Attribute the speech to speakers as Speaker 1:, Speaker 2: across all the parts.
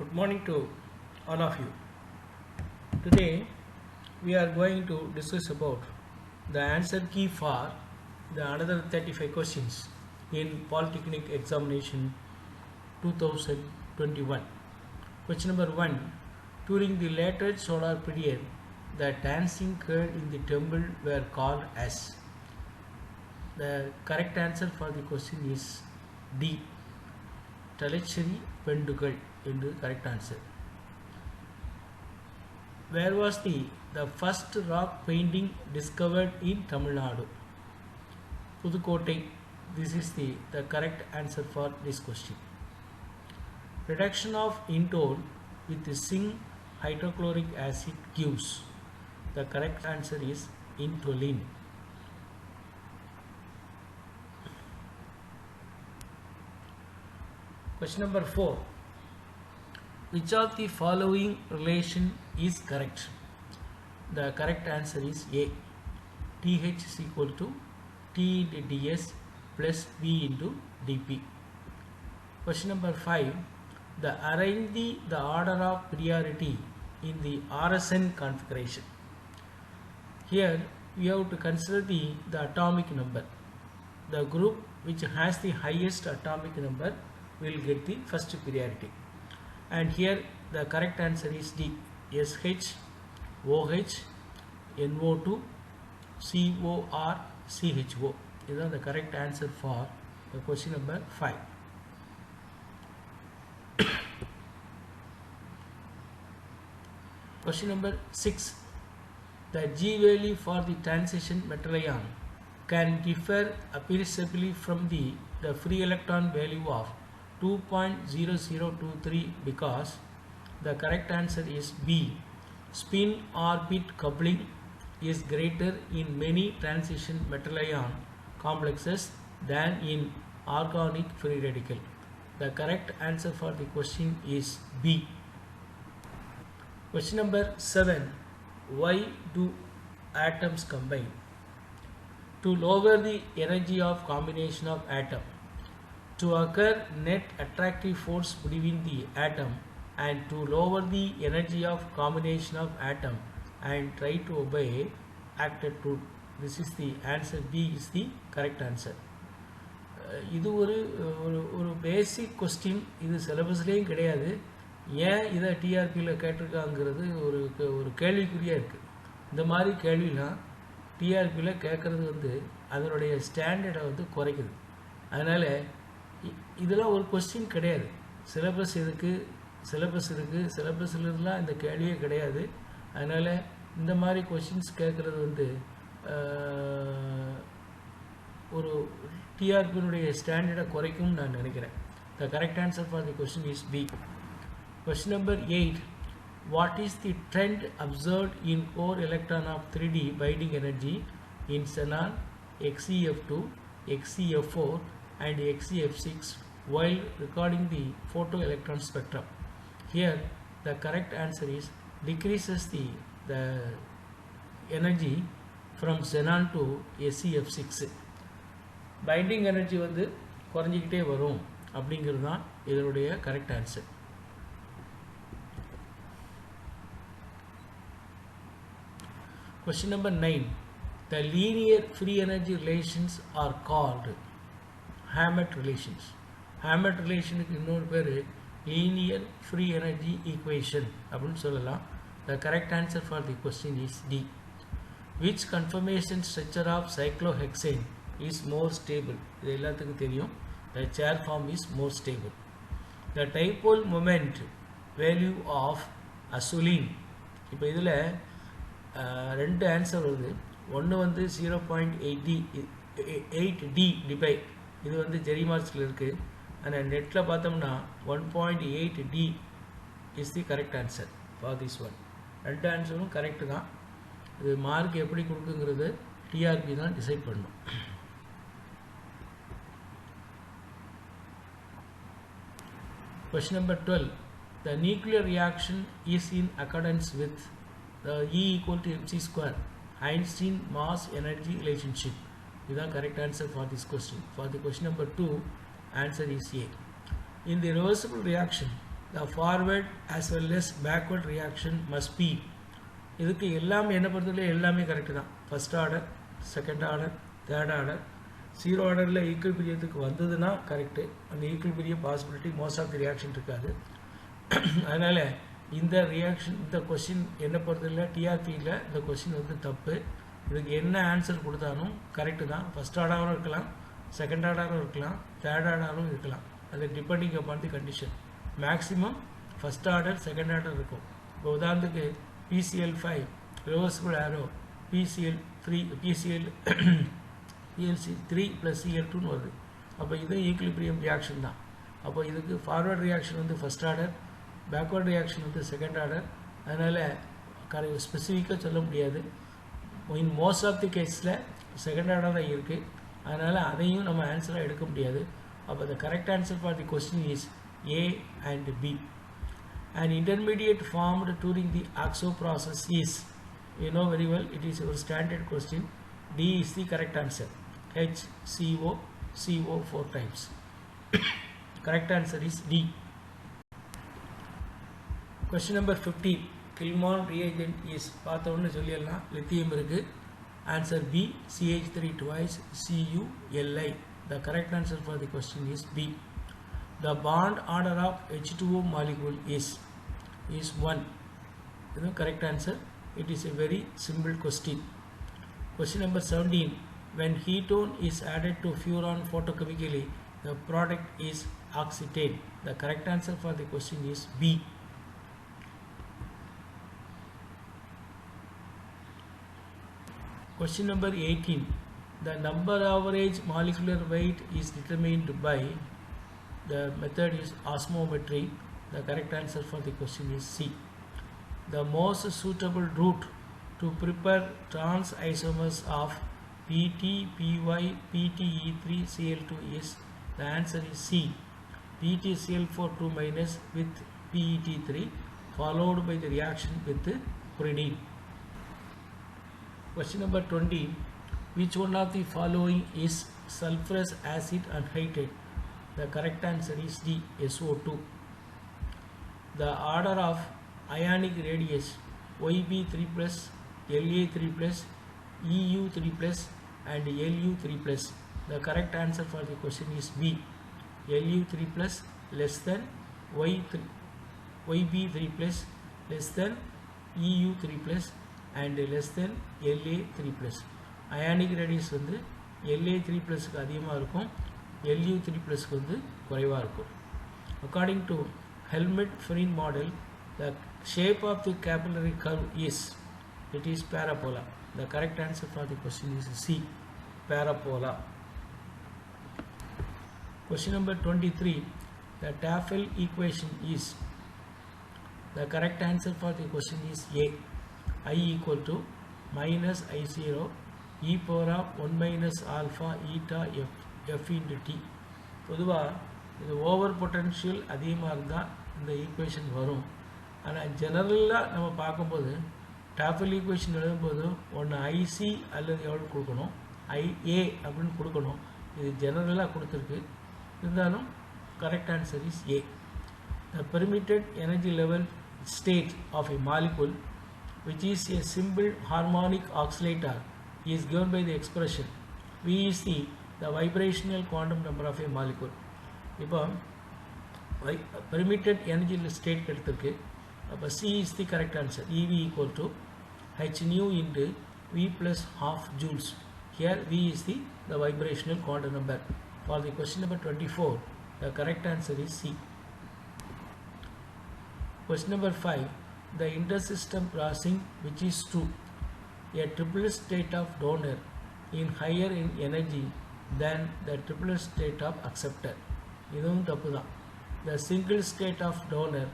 Speaker 1: Good morning to all of you. Today we are going to discuss about the answer key for the another 35 questions in Polytechnic examination 2021. Question number 1. During the later solar period, the dancing girl in the temple were called as. The correct answer for the question is D. Talachari Pendugal in the correct answer. Where was the first rock painting discovered in Tamil Nadu? Pudukkottai. This is the correct answer for this question. Reduction of indole with the zinc hydrochloric acid gives. The correct answer is intoline. Question number 4. Which of the following relation is correct? The correct answer is A. TH is equal to T into ds plus V into dP. Question number 5. Arrange the order of priority in the RSN configuration. Here we have to consider the atomic number. The group which has the highest atomic number will get the first priority. And here the correct answer is D. SH, OH, NO2, COR, CHO. These are the correct answer for the question number 5. Question number 6. The G value for the transition metal ion can differ appreciably from the free electron value of 2.0023 because the correct answer is B. Spin orbit coupling is greater in many transition metal ion complexes than in organic free radical. The correct answer for the question is B. Question number 7. Why do atoms combine? To lower the energy of combination of atom. To occur net attractive force between the atom and to lower the energy of combination of atom and try to obey acted to. This is the answer. B is the correct answer. இது ஒரு basic question. இது சிலபஸ்லேயும் கிடையாது. ஏன் இதை டிஆர்பியில் கேட்டிருக்காங்கிறது ஒரு கேள்விக்குறியாக இருக்குது. இந்த மாதிரி கேள்விலாம் டிஆர்பியில் கேட்குறது அதனுடைய ஸ்டாண்டர்டை குறைக்குது. அதனால் இதெல்லாம் ஒரு கொஸ்டின் கிடையாது. சிலபஸ் இருக்குது. சிலபஸ்லாம் இந்த கேள்வியே கிடையாது. அதனால் இந்த மாதிரி கொஸ்டின்ஸ் கேட்குறது ஒரு டிஆர்பியினுடைய ஸ்டாண்டர்டை குறைக்கும்னு நான் நினைக்கிறேன். The correct answer for the question is B. Question number 8. What is the trend observed in core electron of 3D binding energy in xenon, XeF2, XeF4 and XeF6 while recording the photoelectron spectrum? Here the correct answer is decreases the energy from xenon to SeF6. Binding energy குறைஞ்சிக்கிட்டே வரும் அப்படிங்கிறது தான் இதனுடைய correct answer. Question number 9. The linear free energy relations are called Hammett relations. Hammett relation இன்னொரு பேர் linear free energy equation அப்படின்னு சொல்லலாம். The correct answer for the question is D. Which conformation structure of cyclohexane is more stable? இது எல்லாத்துக்கும் தெரியும். The chair form is more stable. The dipole moment value of azulene. இப்போ இதில் ரெண்டு answer வருது. ஒன்று 0.8D டிபை. இது ஜெரிமார்க்ஸில் இருக்குது. ஆனால் நெட்டில் பார்த்தோம்னா 1.8D is the correct answer for this one. ரெண்டு ஆன்சரும் கரெக்டு தான். இது மார்க் எப்படி கொடுக்குங்கிறது டிஆர்பி தான் டிசைட் பண்ணணும். Question number 12. The nuclear reaction is in accordance with the E equal to mc square Einstein mass energy relationship. This is the correct answer for this question. For the question number 2, answer is A. In the reversible reaction, the forward as well as backward reaction must be. இதுக்கு எல்லாமே என்ன பொறுத்தவரை எல்லாமே correct தான். First order, second order, third order. Zero ஆர்டரில் equal பீரியத்துக்கு வந்ததுன்னா correct. அந்த ஈக்குவல் பீரிய possibility most of the reaction இருக்காது. அதனால் இந்த ரியாக்ஷன், இந்த கொஸ்டின் என்ன பொறுத்தவரை டிஆர்பியில் இந்த கொஸ்டின் வந்து தப்பு. இதுக்கு என்ன ஆன்சர் கொடுத்தாலும் கரெக்டு தான். ஃபஸ்ட் ஆர்டரும் இருக்கலாம், செகண்ட் ஆர்டரும் இருக்கலாம், தேர்ட் ஆர்டரும் இருக்கலாம். அது டிபெண்டிங் அப்பான் தி condition. Maximum first order, second order இருக்கும். இப்போ உதாரணத்துக்கு PCl5 ரிவர்சிபிள் ஆரோ, PCl3 PLC3 + Cl2ன்னு வருது. அப்போ இது ஈக்குலிபிரியம் ரியாக்ஷன் தான். அப்போ இதுக்கு ஃபார்வர்ட் ரியாக்ஷன் வந்து ஃபஸ்ட் ஆர்டர், பேக்வர்ட் ரியாக்ஷன் வந்து செகண்ட் ஆர்டர். அதனால் ஸ்பெசிஃபிக்காக சொல்ல முடியாது. இன் மோஸ்ட் ஆஃப் தி கேஸில் செகண்ட் ஆர்டர் தான் இருக்குது. அதனால் அதையும் நம்ம ஆன்சராக எடுக்க முடியாது. அப்போ the correct answer for the question is A and B. An intermediate formed during the OXO process is, you know very well, it is your standard question. D is the correct answer. HCO, CO 4 times. Correct answer is D. Question number 15. Kilmon reagent is பார்த்தோன்னு சொல்லிடலாம். Lithium இருக்குது. Answer B, CH3 twice, CuLi. The correct answer for the question is B. The bond order of H2O molecule is 1. You know, correct answer. It is a very simple question. Question number 17. When ketone is added to furan photochemically, the product is oxetane. The correct answer for the question is B. Question number 18. The number average molecular weight is determined by, the method is osmometry. The correct answer for the question is C. The most suitable route to prepare trans isomers of PT, PY, PTE3, Cl2 is, the answer is C. PtCl4 2- with PET3 followed by the reaction with pyridine. Question number 20. Which one of the following is sulfurous acid anhydride? The correct answer is D, SO2. The order of ionic radius YB3+, La3+, Eu3+, and Lu3+. The correct answer for the question is B. Lu3+ less than YB3+, less than Eu3+, and less than La3+. Ionic radius வந்து La3+க்கு அதிகமாக இருக்கும், Lu3+க்கு வந்து குறைவாக இருக்கும். According to Helmut-Ferin model, the shape of the capillary curve is, it is parabola. The correct answer for the question is C, parabola. Question number 23. The Tafel equation is, the correct answer for the question is A. I equal to minus I0 e power of 1 - alpha eta f into t. பொதுவாக இது over potential அதிகமாக இருந்தால் இந்த equation வரும். ஆனால் ஜெனரலாக நம்ம பார்க்கும்போது டாஃபல் ஈக்குவேஷன் எழுதும்போது ஒன்று ஐசி அல்லது எவ்வளோ கொடுக்கணும், IA அப்படின்னு கொடுக்கணும். இது ஜெனரலாக கொடுத்துருக்கு. இருந்தாலும் correct answer is A. The permitted energy level state of a molecule which is a simple harmonic oscillator is given by the expression V is the vibrational quantum number of a molecule. இப்போ permitted energy state எடுத்துருக்கு. அப்போ C is the correct answer. EV equal to h nu into V plus half joules. Here V is the vibrational quantum number. For the question number 24, the correct answer is C. Question number 5. The intersystem crossing which is true. A triplet state of donor in higher in energy than the triplet state of acceptor. இதுவும் தப்பு தான். The single state of donor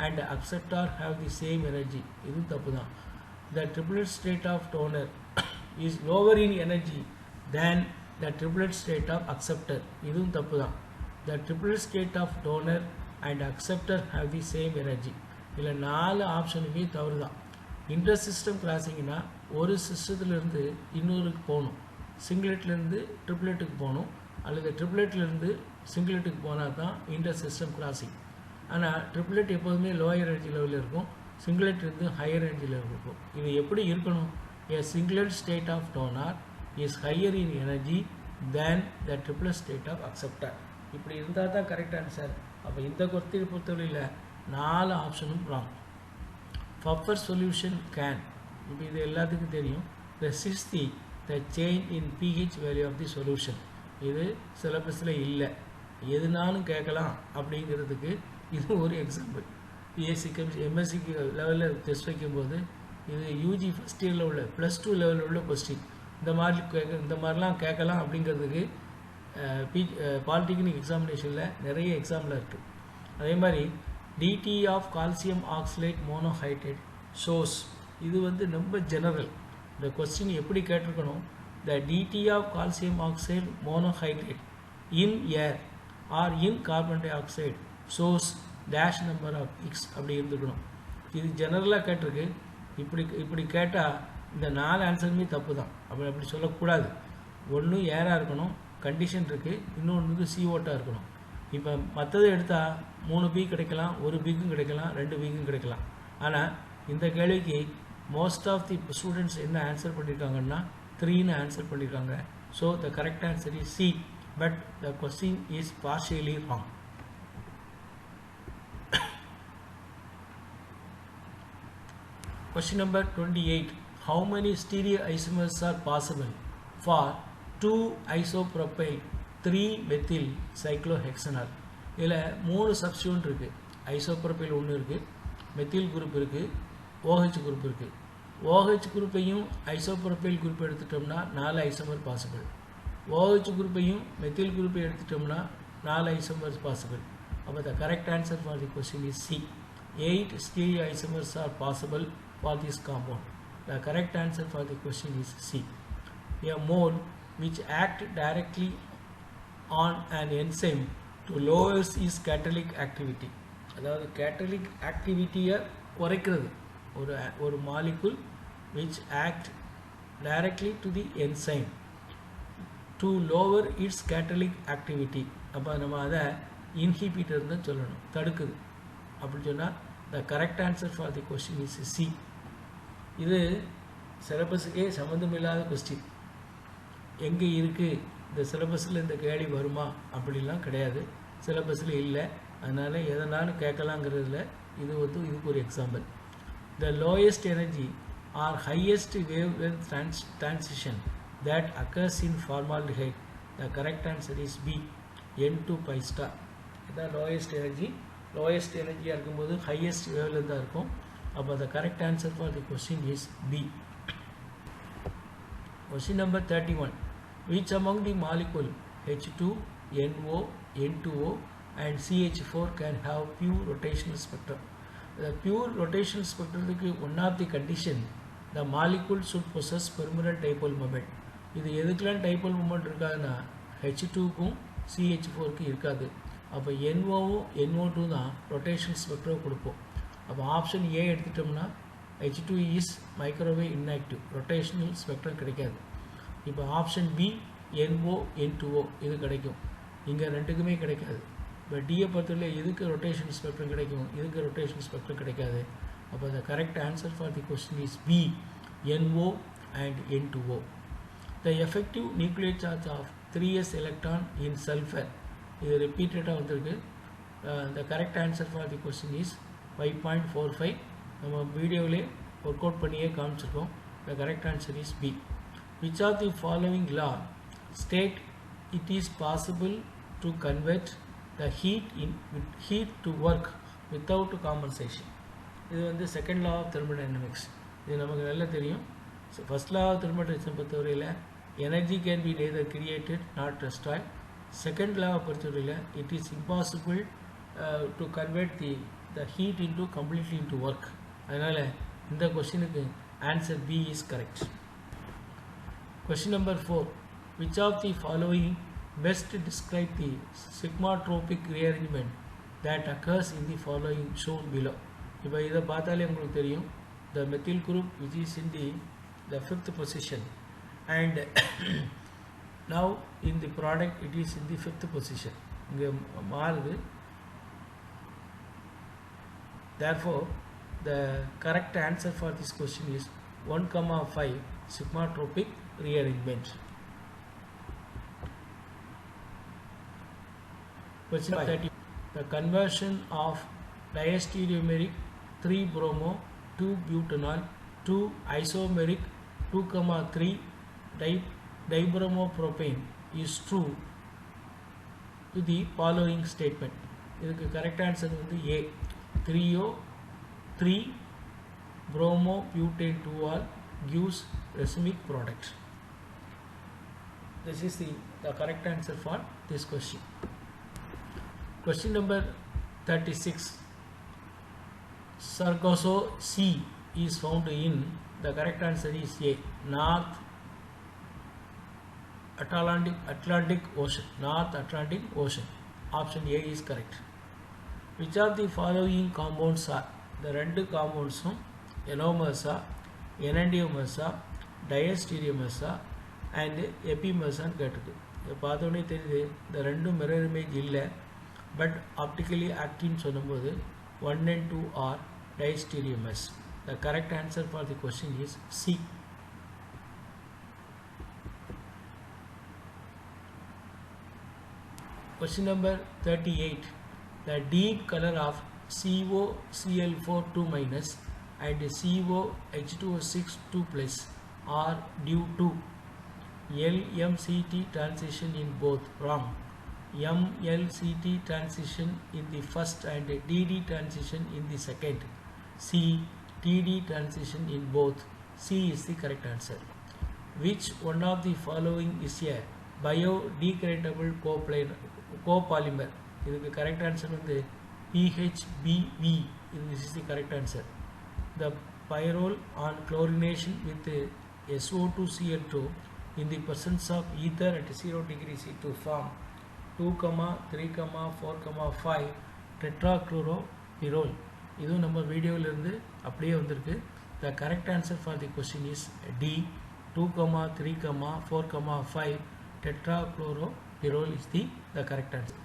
Speaker 1: and acceptor have the same energy. இதுவும் தப்பு தான். The triplet state of donor is lower in energy than the triplet state of acceptor. இதுவும் தப்பு தான். The triplet state of donor and acceptor have the same energy. இதில் 4 ஆப்ஷனுமே தவறு தான். Inter system கிராசிங்னா ஒரு சிஸ்டத்துலேருந்து இன்னொருக்கு போகணும், சிங்கிளெட்லேருந்து ட்ரிப்ளெட்டுக்கு போகணும், அல்லது ட்ரிப்ளெட்லேருந்து சிங்கிளெட்டுக்கு போனால் தான் இன்டர் சிஸ்டம் கிராசிங். ஆனால் ட்ரிப்ளெட் எப்போதுமே லோயர் எனர்ஜி லெவலில் இருக்கும், சிங்கிளெட் வந்து ஹையர் எனர்ஜி லெவலில் இருக்கும். இது எப்படி இருக்கணும்? A singlet state of donor is higher in energy than the triplet state of acceptor. இப்படி இருந்தால் தான் கரெக்ட் ஆன்சர். அப்போ இந்த கொஸ்டினை பொறுத்தவரையில் 4 ஆப்ஷனும் ராங். Pfeffer solution can, இப்போ இது எல்லாத்துக்கும் தெரியும், resist the change in pH value of the solution. இது சிலபஸில் இல்லை, எதுனாலும் கேட்கலாம் அப்படிங்கிறதுக்கு இது ஒரு எக்ஸாம்பிள். பிஎஸ்சி எம்எஸ்சிக்கு லெவலில் டெஸ்ட் வைக்கும்போது இது யூஜி ஃபஸ்ட் இயரில் உள்ள +2 லெவலில் உள்ள கொஸ்டின் இந்த மாதிரிலாம் கேட்கலாம் அப்படிங்கிறதுக்கு பாலிடெக்னிக் எக்ஸாமினேஷனில் நிறைய எக்ஸாமில் இருக்குது. அதே மாதிரி DT of calcium oxalate monohydrate shows, இது வந்து ரொம்ப ஜெனரல். இந்த கொஸ்டின் எப்படி கேட்டிருக்கணும்? The DT of calcium oxide monohydrate in air or in carbon dioxide shows dash number of X அப்படி இருந்துக்கணும். இது ஜெனரலாக கேட்டிருக்கு. இப்படி கேட்டால் இந்த 4 ஆன்சருமே தப்பு தான். அப்படி சொல்லக்கூடாது. ஒன்று ஏராக இருக்கணும், கண்டிஷன் இருக்குது, இன்னொன்று CO2 இருக்கணும். இப்போ மற்றதை எடுத்தால் 3 பி கிடைக்கலாம், 1 பிக்கும் கிடைக்கலாம், 2 பிக்கும் கிடைக்கலாம். ஆனால் இந்த கேள்விக்கு மோஸ்ட் ஆஃப் தி ஸ்டூடெண்ட்ஸ் என்ன ஆன்சர் பண்ணியிருக்காங்கன்னா 3ன்னு ஆன்சர் பண்ணியிருக்காங்க. So the correct answer is C, but the question is partially wrong. Question number 28. How many stereoisomers are possible for 2 isopropyl 3 methyl cyclohexanol? இதில் 3 சப்ஸ்டியூண்ட் இருக்குது. ஐசோப்ரோபைல் ஒன்று இருக்குது, மெத்தில் குரூப் இருக்குது, OH group இருக்குது. OH குரூப்பையும் isopropyl group எடுத்துட்டோம்னா 4 isomer possible. OH குரூப்பையும் methyl குரூப்பை எடுத்துட்டோம்னா 4 isomers possible. அப்போ the correct answer for the question is C. 8 stereoisomers are possible for this compound. The correct answer for the question is C. A mole which act directly on an enzyme to lowers its catalytic activity. அதாவது catalytic activity-யை குறைக்கிறது. ஒரு molecule which act directly to the enzyme to lower its catalytic activity. அப்போ நம்ம அதை inhibitor தான் சொல்லணும், தடுக்குது. அப்படி சொன்னால் the correct answer for the question is C. இது சிலபஸுக்கே சம்மந்தமில்லாத கொஸ்டின். எங்கே இருக்குது இந்த சிலபஸில் இந்த கேள்வி வருமா அப்படிலாம் கிடையாது, சிலபஸில் இல்லை. அதனால் எதனாலும் கேட்கலாங்கிறதுல இதுக்கு ஒரு example. The lowest energy or highest wave length transition that occurs in formaldehyde. The correct answer is B, N2 pi star. இதான் லோயஸ்ட் எனர்ஜியாக இருக்கும்போது ஹையஸ்ட் வேவ்லேருந்து தான் இருக்கும். அப்போ the correct answer for the question is B. Question number 31. Which among the molecule H2, NO, N2O and CH4 can have pure rotational spectrum? The pure rotational spectrum one of the condition the molecule should possess permanent dipole moment. இது எதுக்கெல்லாம் dipole moment இருக்காதுன்னா H2க்கும் CH4க்கும் இருக்காது. அப்போ NOவும் NO2 தான் rotation spectrum கொடுப்போம். அப்போ option A எடுத்துட்டோம்னா H2 is microwave inactive, rotational spectrum கிடைக்காது. இப்போ ஆப்ஷன் பி NO N2O இது கிடைக்கும். இங்கே ரெண்டுக்குமே கிடைக்காது. இப்போ டியை பொறுத்தவரை இதுக்கு ரொட்டேஷன் ஸ்பெக்ட்ரம் கிடைக்கும், இதுக்கு ரொட்டேஷன் ஸ்பெக்ட்ரம் கிடைக்காது. அப்போ the correct answer for the question is B, NO and N2O. The effective nuclear charge of 3s electron in sulfur, இது ரிப்பீட்டடாக வந்திருக்கு. The correct answer for the question is 5.45. நம்ம வீடியோவிலே work out பண்ணியே காமிச்சிருக்கோம். The correct answer is B. Which of the following law state it is possible to convert the heat to work without compensation? இது வந்து second law of thermodynamics. இது நமக்கு நல்லா தெரியும். ஃபர்ஸ்ட் லா ஆஃப் தெர்மோடைனமிக்ஸை பொறுத்தவரையில் energy can be neither created not destroyed. Second law பொறுத்தவரையில் it is impossible to convert the heat into completely into work. அதனால் இந்த கொஸ்டினுக்கு answer B is correct. Question number 4. Which of the following best describe the sigmatropic rearrangement that occurs in the following shown below? இப்போ இதை பார்த்தாலே உங்களுக்கு தெரியும். The methyl group which is in the 5th position and now in the product it is in the 5th position. இங்கே மாறுது. Therefore, the correct answer for this question is 1,5 sigmatropic rearrangement. Question 30. The conversion of diastereomeric 3-bromo 2-butanol to isomeric 2,3 dibromopropane is true to the following statement. இதுக்கு correct answer வந்து A. 3-bromobutane 2-ol gives racemic product. This is the correct answer for this question. Question number 36. Sargasso Sea is found in, the correct answer is A. North Atlantic Ocean. North Atlantic Ocean. Option A is correct. Which of the following compounds are? The ரெண்டு compoundsum enomersa, enantiomersa, diastereomersa and epimersa கேட்டது. இதை பார்த்தோன்னே தெரியுது இந்த ரெண்டும் mirror image இல்லை, but optically active சொல்லும்போது 1 and 2 are diastereomers. The correct answer for the question is C. Question number 38. The deep color of COCl4 2- and COH2O6 2+ are due to LMCT transition in both. Wrong. MLCT transition in the first and DD transition in the second. C. TD transition in both. C is the correct answer. Which one of the following is a biodegradable copolymer? இதுக்கு correct answer வந்து PHBV. This is the correct answer. The pyrrole on chlorination with SO2Cl2 in the presence of ether at 0 degree C to form 2, 3, 4, 5 tetrachlorophyrrole. இதுவும் நம்ம வீடியோவில் இருந்து அப்படியே வந்திருக்கு. The correct answer for the question is D. 2, 3, 4, 5 tetrachlorophyrrole is the correct answer.